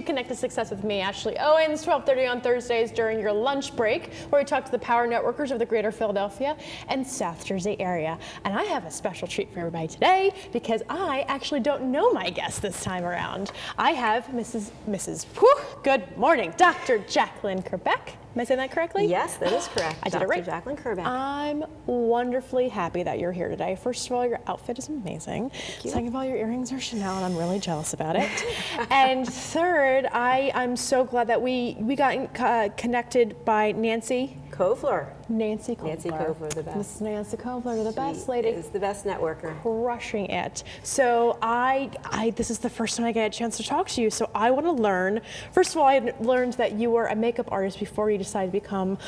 to Connect to Success with me, Ashley Owens, 12:30 on Thursdays during your lunch break, where we talk to the power networkers of the greater Philadelphia and South Jersey area. And I have a special treat for everybody today because I actually don't know my guest this time around. I have good morning, Dr. Jacalyn Kerbeck. Am I saying that correctly? Yes, that is correct. I did it right. Jacalyn Kerbeck. I'm wonderfully happy that you're here today. First of all, your outfit is amazing. Thank you. Second of all, your earrings are Chanel, and I'm really jealous about it. And third, I'm so glad that we got connected by Nancy Kovler. Nancy Kovler. Nancy Kovler, the best. Miss Nancy Kovler, the best She lady. is the best networker. Crushing it. So this is the first time I get a chance to talk to you. So I want to learn. First of all, I learned that you were a makeup artist before you decided to become,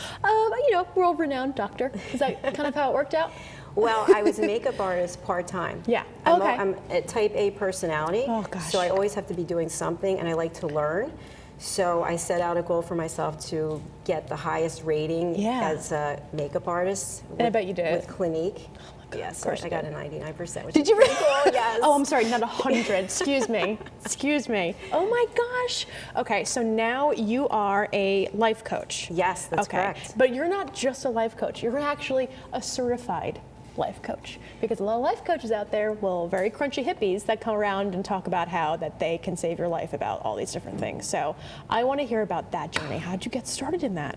world-renowned doctor. Is that kind of how it worked out? Well, I was a makeup artist part-time. Yeah. I'm a type A personality. Oh, gosh. So I always have to be doing something, and I like to learn. So I set out a goal for myself to get the highest rating as a makeup artist. And I bet you did. With Clinique. Oh my God, yes, of course I got a 99%. Which did you really? Cool, yes. Oh, I'm sorry, not 100. Excuse me. Excuse me. Oh my gosh. Okay, so now you are a life coach. Yes, that's correct. But you're not just a life coach. You're actually a certified life coach, because a lot of life coaches out there, very crunchy hippies that come around and talk about how that they can save your life about all these different things. So I want to hear about that journey. How'd you get started in that?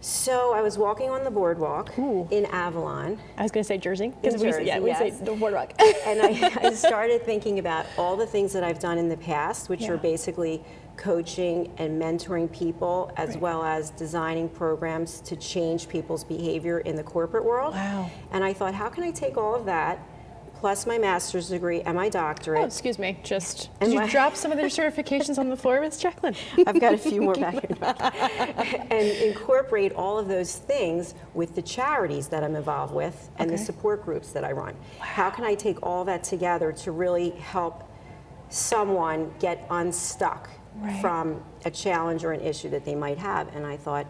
So I was walking on the boardwalk in Avalon. I was going to say Jersey. In Jersey, we say the boardwalk. And I started thinking about all the things that I've done in the past, which are basically coaching and mentoring people, as well as designing programs to change people's behavior in the corporate world. Wow. And I thought, how can I take all of that, plus my master's degree and my doctorate. Oh, excuse me. Did you drop some of their certifications on the floor, Ms. Jacalyn? I've got a few more back here. And incorporate all of those things with the charities that I'm involved with and the support groups that I run. Wow. How can I take all that together to really help someone get unstuck from a challenge or an issue that they might have? And I thought,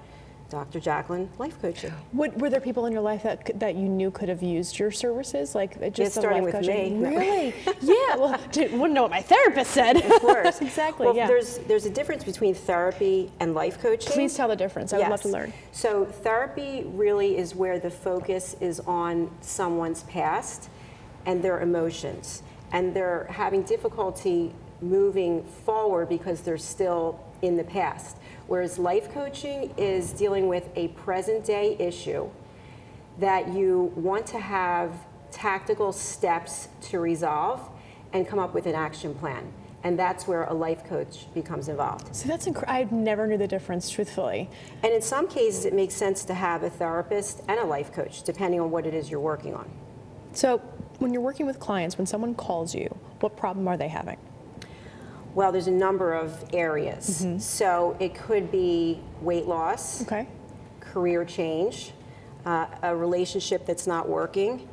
Dr. Jacalyn, life coaching. Were there people in your life that you knew could have used your services? Like just starting life with coaching? me. Really? Yeah. Well, wouldn't know what my therapist said. Of course. Exactly. Well, yeah. there's a difference between therapy and life coaching. Please tell the difference. I would love to learn. So therapy really is where the focus is on someone's past and their emotions, and they're having difficulty moving forward because they're still in the past. Whereas life coaching is dealing with a present day issue that you want to have tactical steps to resolve and come up with an action plan. And that's where a life coach becomes involved. So that's I never knew the difference, truthfully. And in some cases, it makes sense to have a therapist and a life coach, depending on what it is you're working on. So when you're working with clients, when someone calls you, what problem are they having? Well, there's a number of areas. So it could be weight loss, career change, a relationship that's not working.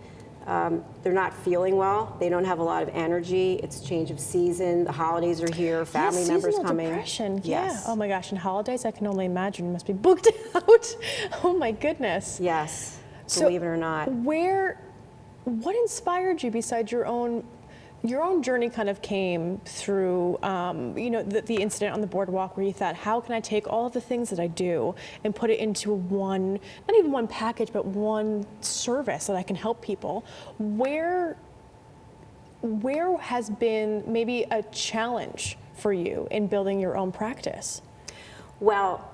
They're not feeling well. They don't have a lot of energy. It's change of season. The holidays are here. Family members coming. Depression. Yes. Yeah. Oh my gosh. And holidays, I can only imagine, must be booked out. Oh my goodness. Yes. So believe it or not. What inspired you besides your own journey kind of came through, the incident on the boardwalk where you thought, how can I take all of the things that I do and put it into one, not even one package, but one service that I can help people? Where has been maybe a challenge for you in building your own practice? Well,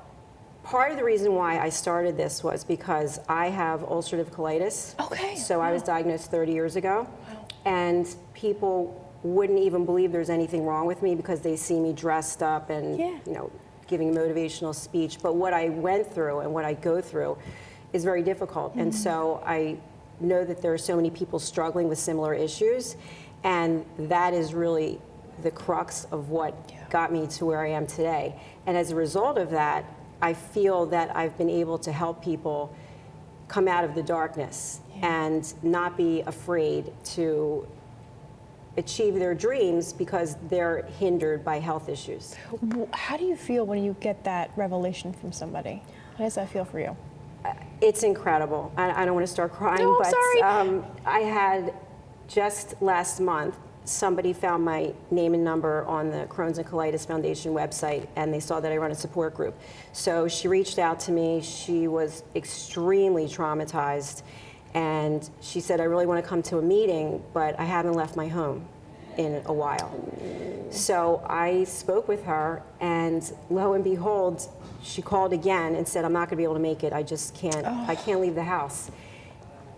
part of the reason why I started this was because I have ulcerative colitis. Okay. So I was diagnosed 30 years ago. Wow. And people wouldn't even believe there's anything wrong with me because they see me dressed up and giving a motivational speech. But what I went through and what I go through is very difficult. And so I know that there are so many people struggling with similar issues, and that is really the crux of what got me to where I am today. And as a result of that, I feel that I've been able to help people come out of the darkness and not be afraid to achieve their dreams because they're hindered by health issues. How do you feel when you get that revelation from somebody? How does that feel for you? It's incredible. I don't want to start crying, no, but sorry. I had just last month somebody found my name and number on the Crohn's and Colitis Foundation website, and they saw that I run a support group. So she reached out to me. She was extremely traumatized, and she said, I really want to come to a meeting, but I haven't left my home in a while. So I spoke with her, and lo and behold, she called again and said, I'm not going to be able to make it. I just can't, I can't leave the house.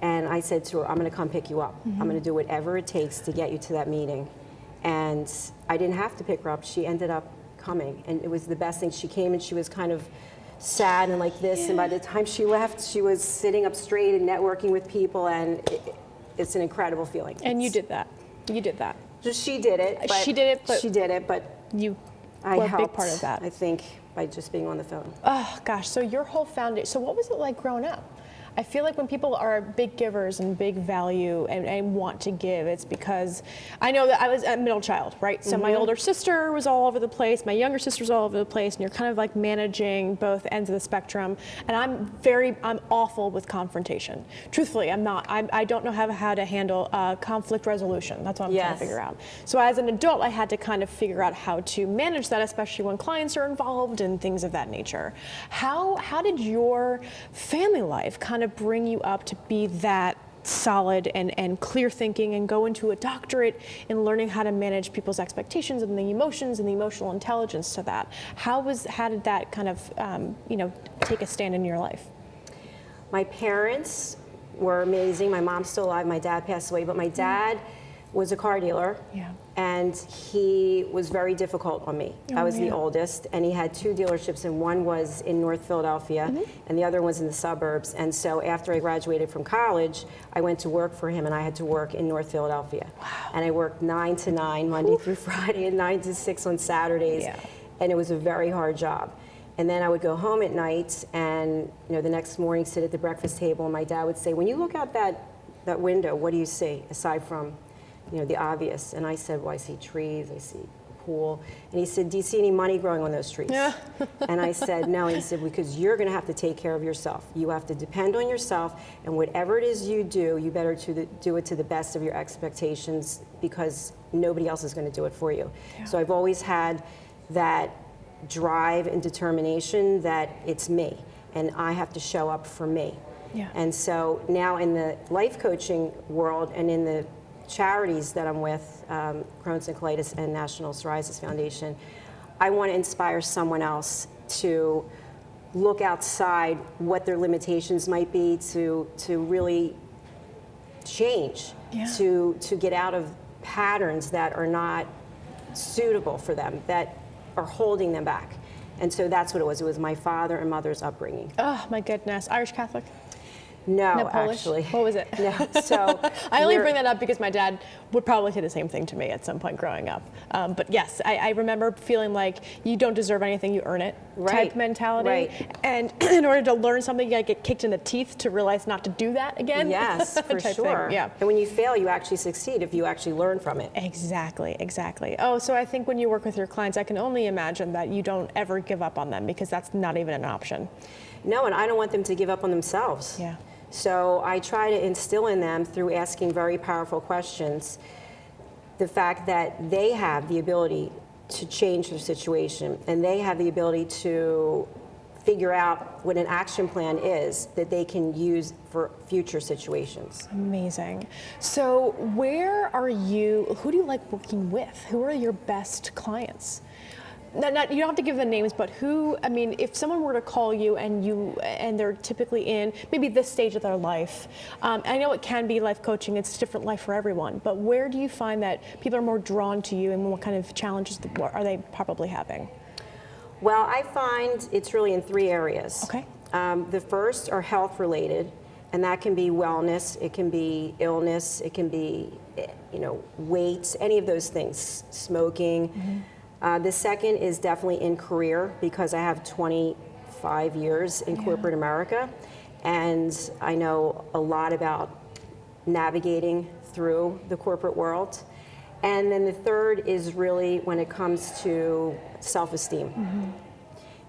And I said to her, I'm going to come pick you up. I'm going to do whatever it takes to get you to that meeting. And I didn't have to pick her up. She ended up coming, and it was the best thing. She came, and she was kind of sad and like this, and by the time she left, she was sitting up straight and networking with people, and it's an incredible feeling. And you did that. You did that. So she did it. But she did it, but you were a helped, big part of that. I think, by just being on the phone. Oh gosh, so your whole foundation, so what was it like growing up? I feel like when people are big givers and big value and want to give, it's because I know that I was a middle child, right? So my older sister was all over the place, my younger sister was all over the place, and you're kind of like managing both ends of the spectrum. And I'm awful with confrontation. Truthfully, I'm not. I don't know how to handle conflict resolution. That's what I'm trying to figure out. So as an adult, I had to kind of figure out how to manage that, especially when clients are involved and things of that nature. How did your family life kind of bring you up to be that solid and clear thinking and go into a doctorate in learning how to manage people's expectations and the emotions and the emotional intelligence to that? How did that kind of take a stand in your life? My parents were amazing. My mom's still alive. My dad passed away, but my dad was a car dealer, and he was very difficult on me. I was the oldest, and he had two dealerships, and one was in North Philadelphia, and the other was in the suburbs. And so after I graduated from college, I went to work for him, and I had to work in North Philadelphia. Wow. And I worked 9 to 9, Monday through Friday, and 9 to 6 on Saturdays, and it was a very hard job. And then I would go home at night, and the next morning sit at the breakfast table, and my dad would say, when you look out that window, what do you see, aside from the obvious? And I said, well, I see trees, I see a pool. And he said, do you see any money growing on those trees? Yeah. And I said, no. And he said, because you're going to have to take care of yourself. You have to depend on yourself, and whatever it is you do, you better do it to the best of your expectations, because nobody else is going to do it for you. Yeah. So I've always had that drive and determination that it's me, and I have to show up for me. Yeah. And so now in the life coaching world and in the charities that I'm with, Crohn's and Colitis and National Psoriasis Foundation, I want to inspire someone else to look outside what their limitations might be, to really change, to get out of patterns that are not suitable for them, that are holding them back. And so that's what it was. It was my father and mother's upbringing. Oh my goodness. Irish Catholic? No, actually. What was it? No, so I only bring that up because my dad would probably say the same thing to me at some point growing up. But yes, I remember feeling like you don't deserve anything, you earn it type mentality. Right. And in order to learn something, you gotta get kicked in the teeth to realize not to do that again. Yes, for sure. Yeah. And when you fail, you actually succeed if you actually learn from it. Exactly, exactly. Oh, so I think when you work with your clients, I can only imagine that you don't ever give up on them, because that's not even an option. No, and I don't want them to give up on themselves. Yeah. So I try to instill in them, through asking very powerful questions, the fact that they have the ability to change their situation, and they have the ability to figure out what an action plan is that they can use for future situations. Amazing. So who do you like working with? Who are your best clients? You don't have to give the names, but if someone were to call you and they're typically in maybe this stage of their life, I know it can be life coaching, it's a different life for everyone, but where do you find that people are more drawn to you, and what kind of challenges are they probably having? Well, I find it's really in 3 areas. Okay. The first are health related, and that can be wellness, it can be illness, it can be weight, any of those things, smoking. Mm-hmm. The second is definitely in career, because I have 25 years in corporate America, and I know a lot about navigating through the corporate world. And then the third is really when it comes to self-esteem. Mm-hmm.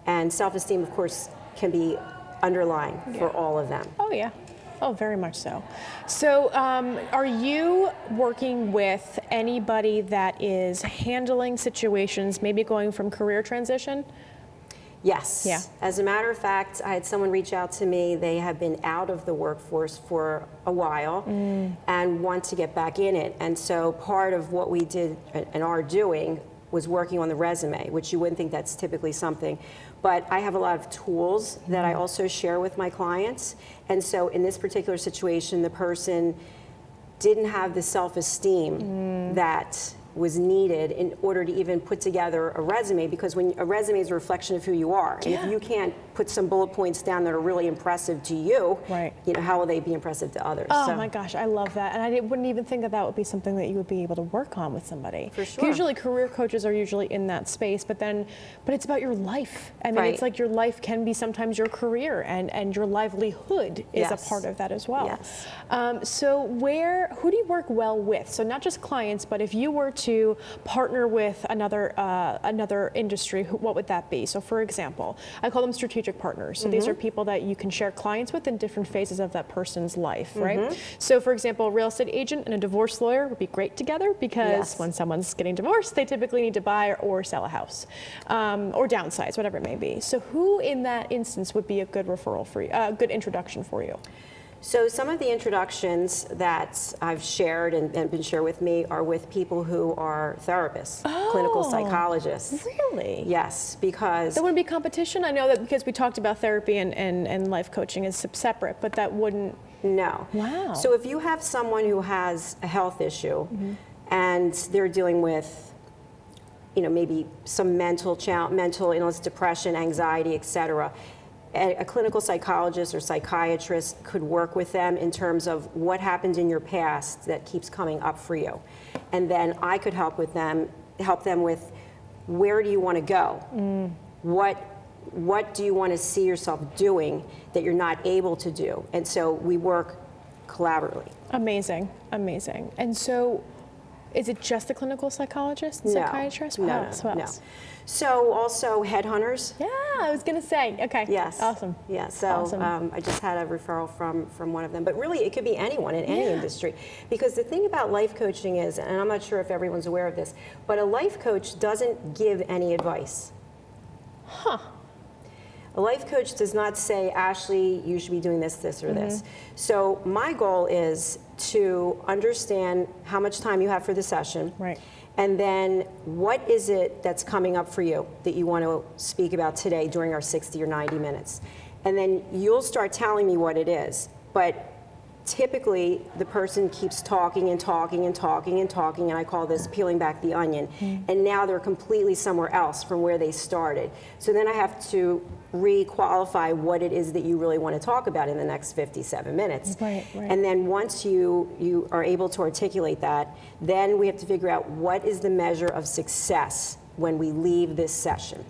And self-esteem, of course, can be underlying for all of them. Oh, yeah. Oh, very much so. So are you working with anybody that is handling situations, maybe going from career transition? Yes. Yeah. As a matter of fact, I had someone reach out to me. They have been out of the workforce for a while and want to get back in it. And so part of what we did and are doing was working on the resume, which you wouldn't think that's typically something. But I have a lot of tools that I also share with my clients. And so in this particular situation, the person didn't have the self-esteem that was needed in order to even put together a resume, because when a resume is a reflection of who you are. And if you can't put some bullet points down that are really impressive to you, you know, how will they be impressive to others? Oh my gosh, I love that. And I wouldn't even think that that would be something that you would be able to work on with somebody. For sure. Usually career coaches are usually in that space, but it's about your life. I mean, it's like your life can be sometimes your career, and your livelihood is a part of that as well. Yes. So who do you work well with? So not just clients, but if you were to partner with another industry, what would that be? So for example, I call them strategic partners. So these are people that you can share clients with in different phases of that person's life, right? So for example, a real estate agent and a divorce lawyer would be great together, because when someone's getting divorced, they typically need to buy or sell a house, or downsize, whatever it may be. So who in that instance would be a good referral for you, a good introduction for you? So some of the introductions that I've shared and been shared with me are with people who are therapists, clinical psychologists. Really? Yes, because... There wouldn't be competition? I know that because we talked about therapy and life coaching is separate, but that wouldn't... No. Wow. So if you have someone who has a health issue and they're dealing with, you know, maybe some mental illness, depression, anxiety, etc., a clinical psychologist or psychiatrist could work with them in terms of what happened in your past that keeps coming up for you. And then I could help them with, where do you want to go? What do you want to see yourself doing that you're not able to do? And so we work collaboratively. Amazing, amazing. And so is it just the clinical psychologist and psychiatrist? No. So also headhunters. Yeah, I was going to say. Okay. Yes. Awesome. Yeah. So awesome. I just had a referral from one of them. But really, it could be anyone in any industry. Because the thing about life coaching is, and I'm not sure if everyone's aware of this, but a life coach doesn't give any advice. Huh. A life coach does not say, Ashley, you should be doing this, this, or this. So my goal is to understand how much time you have for the session. Right. And then what is it that's coming up for you that you want to speak about today during our 60 or 90 minutes? And then you'll start telling me what it is. But typically, the person keeps talking and talking and talking and talking, and I call this peeling back the onion. And now they're completely somewhere else from where they started. So then I have to re-qualify what it is that you really want to talk about in the next 57 minutes. Right. And then once you are able to articulate that, then we have to figure out what is the measure of success when we leave this session.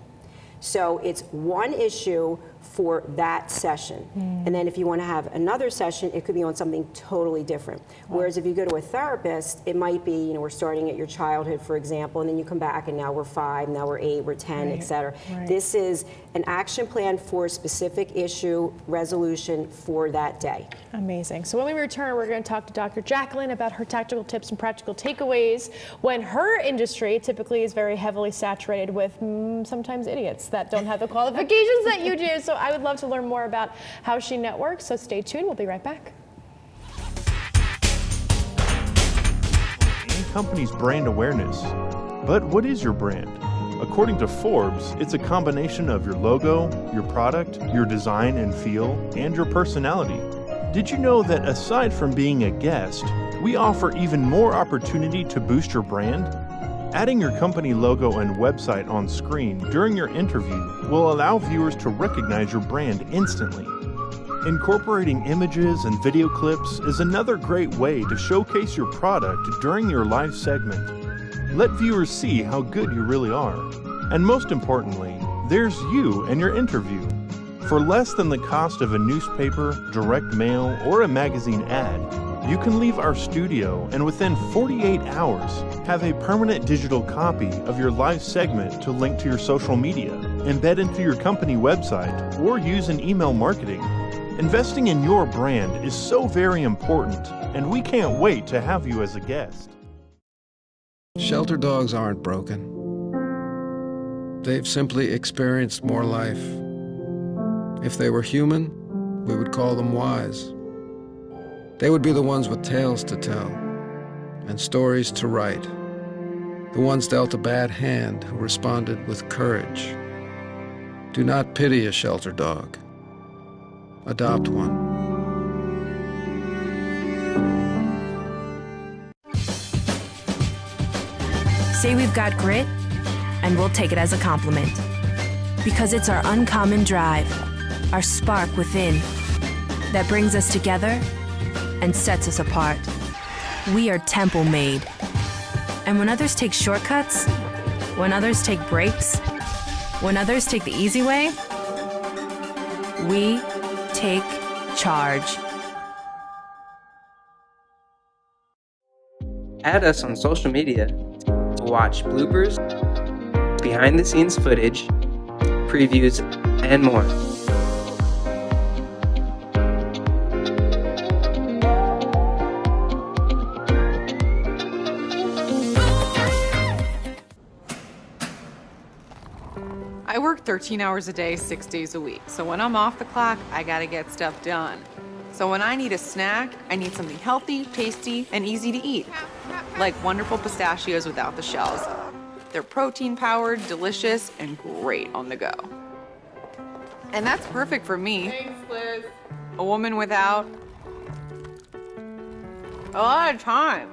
So it's one issue for that session. And then if you want to have another session, it could be on something totally different. Whereas if you go to a therapist, it might be, you know, we're starting at your childhood, for example, and then you come back and now we're 5, now we're 8, we're 10, et cetera. This is an action plan for a specific issue resolution for that day. Amazing. So when we return, we're going to talk to Dr. Jacalyn about her tactical tips and practical takeaways when her industry typically is very heavily saturated with sometimes idiots that don't have the qualifications that you do. So I would love to learn more about how she networks, so stay tuned. We'll be right back. Any company's brand awareness. But what is your brand? According to Forbes, it's a combination of your logo, your product, your design and feel, and your personality. Did you know that aside from being a guest, we offer even more opportunity to boost your brand? Adding your company logo and website on screen during your interview will allow viewers to recognize your brand instantly. Incorporating images and video clips is another great way to showcase your product during your live segment. Let viewers see how good you really are. And most importantly, there's you and your interview. For less than the cost of a newspaper, direct mail, or a magazine ad, you can leave our studio and within 48 hours have a permanent digital copy of your live segment to link to your social media, embed into your company website, or use in email marketing. Investing in your brand is so very important, and we can't wait to have you as a guest. Shelter dogs aren't broken. They've simply experienced more life. If they were human, we would call them wise. They would be the ones with tales to tell and stories to write. The ones dealt a bad hand who responded with courage. Do not pity a shelter dog. Adopt one. Say we've got grit, and we'll take it as a compliment. Because it's our uncommon drive, our spark within, that brings us together and sets us apart. We are temple made. And when others take shortcuts, when others take breaks, when others take the easy way, we take charge. Add us on social media to watch bloopers, behind-the-scenes footage, previews, and more. I work 13 hours a day, 6 days a week. So when I'm off the clock, I gotta get stuff done. So when I need a snack, I need something healthy, tasty, and easy to eat. Like wonderful pistachios without the shells. They're protein-powered, delicious, and great on the go. And that's perfect for me. Thanks, Liz. A woman without a lot of time.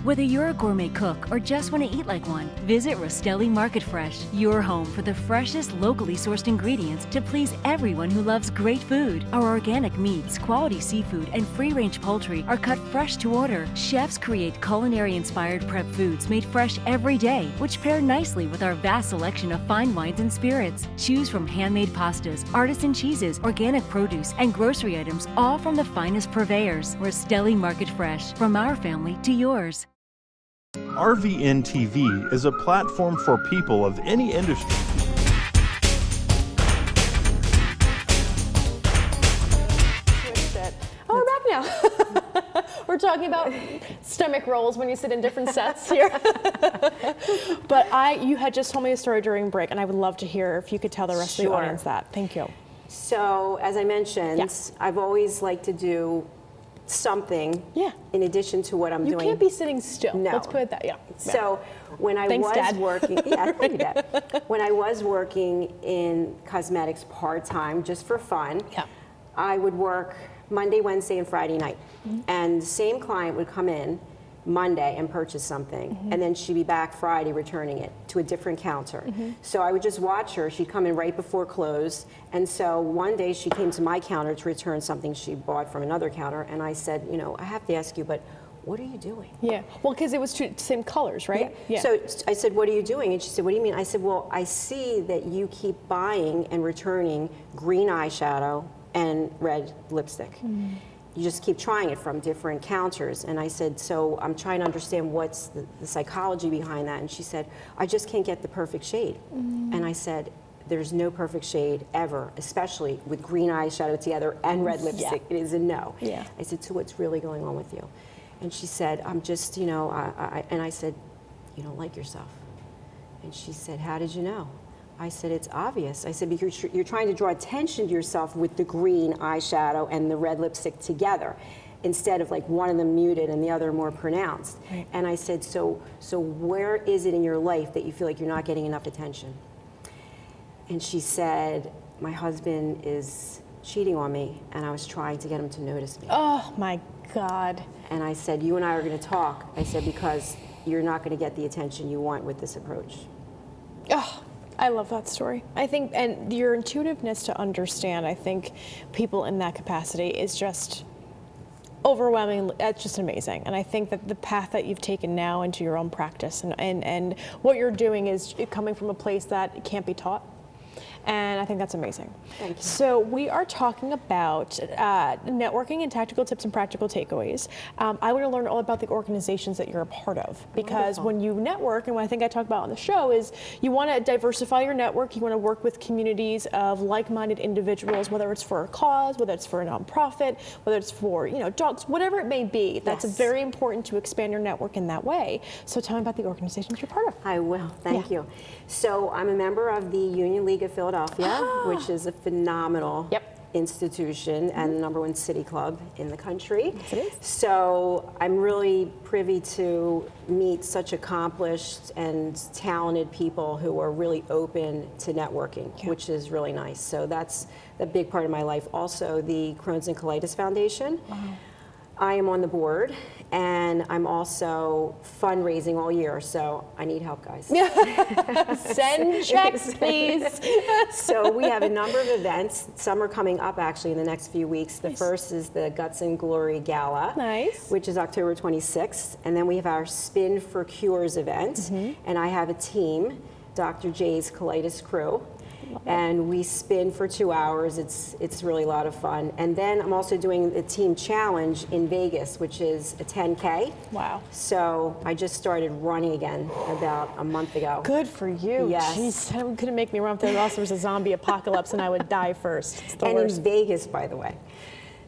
Whether you're a gourmet cook or just want to eat like one, visit Rostelli Market Fresh, your home for the freshest, locally sourced ingredients to please everyone who loves great food. Our organic meats, quality seafood, and free-range poultry are cut fresh to order. Chefs create culinary-inspired prep foods made fresh every day, which pair nicely with our vast selection of fine wines and spirits. Choose from handmade pastas, artisan cheeses, organic produce, and grocery items, all from the finest purveyors. Rostelli Market Fresh, from our family to yours. RVN TV is a platform for people of any industry. Oh, we're back now. We're talking about stomach rolls when you sit in different sets here. But you had just told me a story during break, and I would love to hear if you could tell the rest of the audience that. Thank you. So, as I mentioned, Yes. I've always liked to do something in addition to what I'm doing. You can't be sitting still. No. Let's put it that, So when I Thanks, was Dad. working, thank you, Dad. When I was working in cosmetics part-time, just for fun, I would work Monday, Wednesday, and Friday night. And the same client would come in Monday and purchase something, and then she'd be back Friday returning it to a different counter. So I would just watch her. She'd come in right before close, and so one day she came to my counter to return something she bought from another counter, and I said, you know, I have to ask you, but what are you doing? Yeah, well, because it was same colors, right? Yeah. So I said, what are you doing? And she said, what do you mean? I said, well, I see that you keep buying and returning green eyeshadow and red lipstick. You just keep trying it from different counters. And I said, so I'm trying to understand what's the psychology behind that. And she said, I just can't get the perfect shade. And I said, there's no perfect shade ever, especially with green eyeshadow together and red lipstick. It is a no. I said, so what's really going on with you? And she said, I'm just, you know, and I said, you don't like yourself. And she said, how did you know? I said, it's obvious. I said, because you're trying to draw attention to yourself with the green eyeshadow and the red lipstick together, instead of like one of them muted and the other more pronounced. And I said, so where is it in your life that you feel like you're not getting enough attention? And she said, my husband is cheating on me, and I was trying to get him to notice me. Oh my God. And I said, you and I are going to talk. I said, because you're not going to get the attention you want with this approach. Oh, I love that story. I think, and your intuitiveness to understand, I think people in that capacity is just overwhelming. It's just amazing. And I think that the path that you've taken now into your own practice and what you're doing is coming from a place that can't be taught. and I think that's amazing. Thank you. So we are talking about networking and tactical tips and practical takeaways. I want to learn all about the organizations that you're a part of, because when you network, and what I think I talked about on the show is you want to diversify your network. You want to work with communities of like-minded individuals, whether it's for a cause, whether it's for a nonprofit, whether it's for dogs, whatever it may be. That's very important to expand your network in that way. So tell me about the organizations you're part of. I will. Thank you. So I'm a member of the Union League of Philadelphia, which is a phenomenal institution and the #1 city club in the country. Yes, it is. So I'm really privy to meet such accomplished and talented people who are really open to networking, which is really nice. So that's a big part of my life. Also, the Crohn's and Colitis Foundation. Wow. I am on the board, and I'm also fundraising all year, so I need help, guys. Send checks, please. So we have a number of events. Some are coming up actually in the next few weeks. The first is the Guts and Glory Gala, which is October 26th, and then we have our Spin for Cures event, and I have a team, Dr. J's Colitis Crew. And we spin for 2 hours. It's really a lot of fun. And then I'm also doing the team challenge in Vegas, which is a 10K. Wow. So I just started running again about a month ago. Good for you. Yes. Jeez, that couldn't make me run if there was a zombie apocalypse and I would die first. It's the and worst. in Vegas, by the way.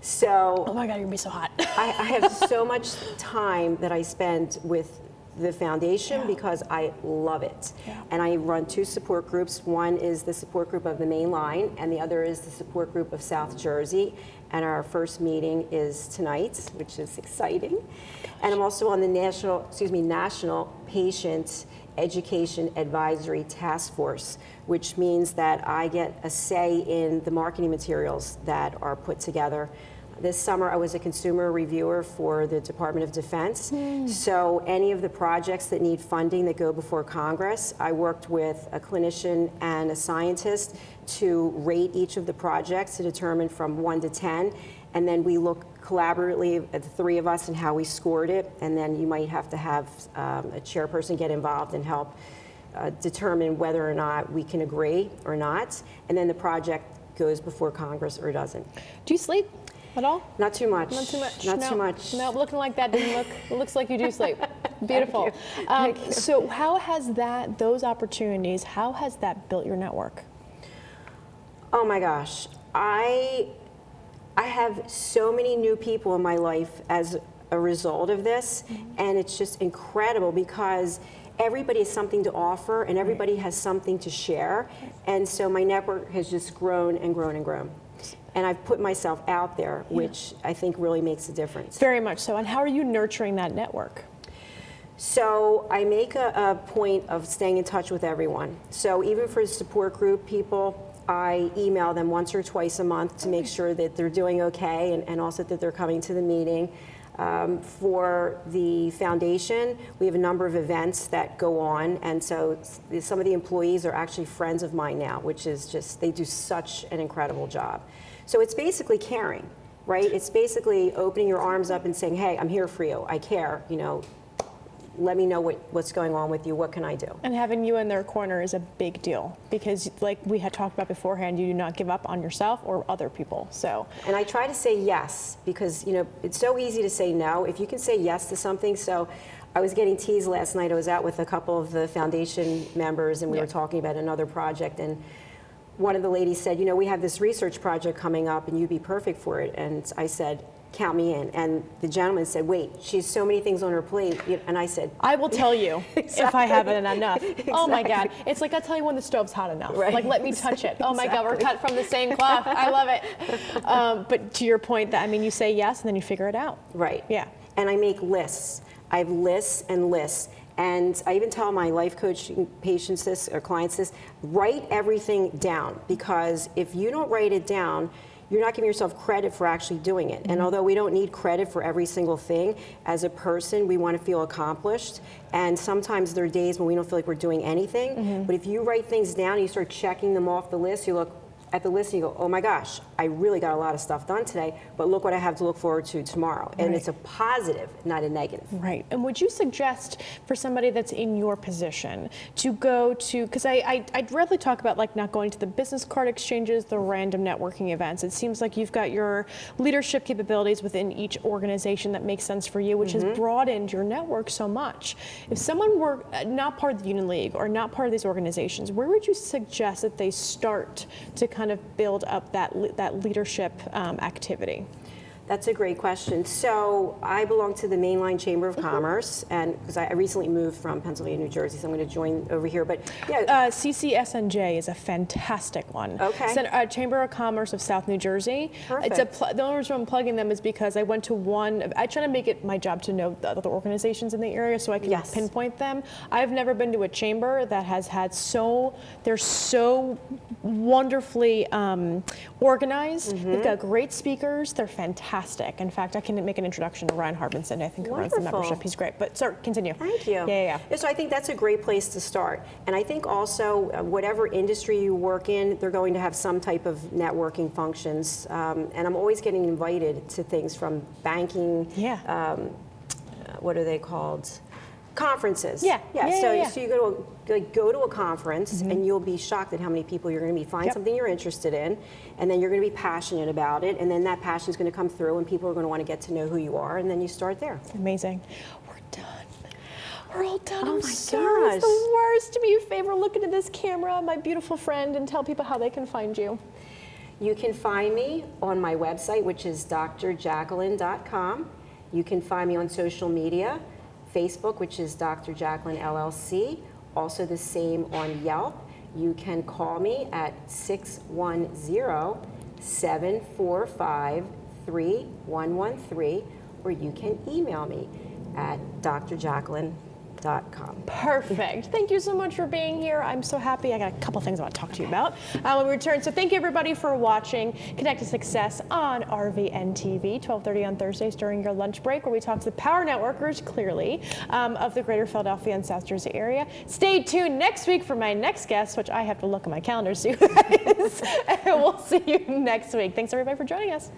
So oh my God, you're gonna be so hot. I have so much time that I spend with the foundation because I love it. And I run 2 support groups. One is the support group of the main line, and the other is the support group of South Jersey. And our first meeting is tonight, which is exciting. And I'm also on the National Patient Education Advisory Task Force, which means that I get a say in the marketing materials that are put together. This summer, I was a consumer reviewer for the Department of Defense. So any of the projects that need funding that go before Congress, I worked with a clinician and a scientist to rate each of the projects to determine from 1 to 10. And then we look collaboratively at the 3 of us and how we scored it. And then you might have to have a chairperson get involved and help determine whether or not we can agree or not. And then the project goes before Congress or doesn't. Do you sleep at all? Not too much. Not too much. Not too much. No, looking like that didn't look. It looks like you do sleep. Beautiful. Thank you. So how has those opportunities, how has that built your network? Oh my gosh. I have so many new people in my life as a result of this, and it's just incredible because everybody has something to offer and everybody has something to share. And so my network has just grown and grown and grown. And I've put myself out there, which I think really makes a difference. Very much so. And how are you nurturing that network? So I make a point of staying in touch with everyone. So even for the support group people, I email them once or twice a month to make sure that they're doing okay and also that they're coming to the meeting. For the foundation, we have a number of events that go on, and so some of the employees are actually friends of mine now, which is just, they do such an incredible job. So it's basically caring, right? It's basically opening your arms up and saying, hey, I'm here for you, I care, let me know what's going on with you, what can I do? And having you in their corner is a big deal because like we had talked about beforehand, you do not give up on yourself or other people, so. And I try to say yes because, it's so easy to say no. If you can say yes to something, so I was getting teased last night, I was out with a couple of the foundation members and we were talking about another project, and one of the ladies said, we have this research project coming up and you'd be perfect for it. And I said, count me in. And the gentleman said, wait, she has so many things on her plate. And I said, I will tell you if I have it enough. Exactly. Oh my God. It's like, I'll tell you when the stove's hot enough. Right. Like, let me touch it. Oh my God, we're cut from the same cloth. I love it. But to your point that, you say yes and then you figure it out. Right. Yeah. And I make lists. I have lists and lists. And I even tell my life coaching patients this, or clients this, write everything down, because if you don't write it down, you're not giving yourself credit for actually doing it. And although we don't need credit for every single thing, as a person, we want to feel accomplished. And sometimes there are days when we don't feel like we're doing anything. But if you write things down and you start checking them off the list, you look, at the list and you go, oh my gosh, I really got a lot of stuff done today, but look what I have to look forward to tomorrow. And it's a positive, not a negative. Right. And would you suggest for somebody that's in your position to go to, because I'd rather talk about like not going to the business card exchanges, the random networking events. It seems like you've got your leadership capabilities within each organization that makes sense for you, which has broadened your network so much. If someone were not part of the Union League or not part of these organizations, where would you suggest that they start to kind of build up that leadership activity? That's a great question. So I belong to the Mainline Chamber of Commerce, and because I recently moved from Pennsylvania, New Jersey, so I'm going to join over here. But yeah, CCSNJ is a fantastic one. Okay. Chamber of Commerce of South New Jersey. Perfect. The only reason I'm plugging them is because I went to one. I try to make it my job to know the other organizations in the area so I can pinpoint them. I've never been to a chamber that has had they're so wonderfully organized. They've got great speakers. They're fantastic. In fact, I can make an introduction to Ryan Harbinson, I think, who runs the membership. He's great. But, sir, continue. Thank you. Yeah. So I think that's a great place to start. And I think also, whatever industry you work in, they're going to have some type of networking functions. And I'm always getting invited to things from banking. What are they called? Conferences. So you go to a conference and you'll be shocked at how many people you're going to meet. Find something you're interested in, and then you're going to be passionate about it, and then that passion is going to come through, and people are going to want to get to know who you are, and then you start there. Amazing. We're done. We're all done. Oh I'm my sorry. gosh. It's the worst. Do me a favor, look into this camera, my beautiful friend, and tell people how they can find you. You can find me on my website, which is drjacalyn.com. You can find me on social media. Facebook, which is Dr. Jacalyn LLC, also the same on Yelp. You can call me at 610-745-3113, or you can email me at drjacalyn.com. Perfect. Thank you so much for being here. I'm so happy. I got a couple things I want to talk to you about when we return. So thank you everybody for watching Connect to Success on RVN TV, 12:30 on Thursdays during your lunch break, where we talk to the power networkers, clearly, of the greater Philadelphia and South Jersey area. Stay tuned next week for my next guest, which I have to look at my calendar to see who that is. And we'll see you next week. Thanks everybody for joining us.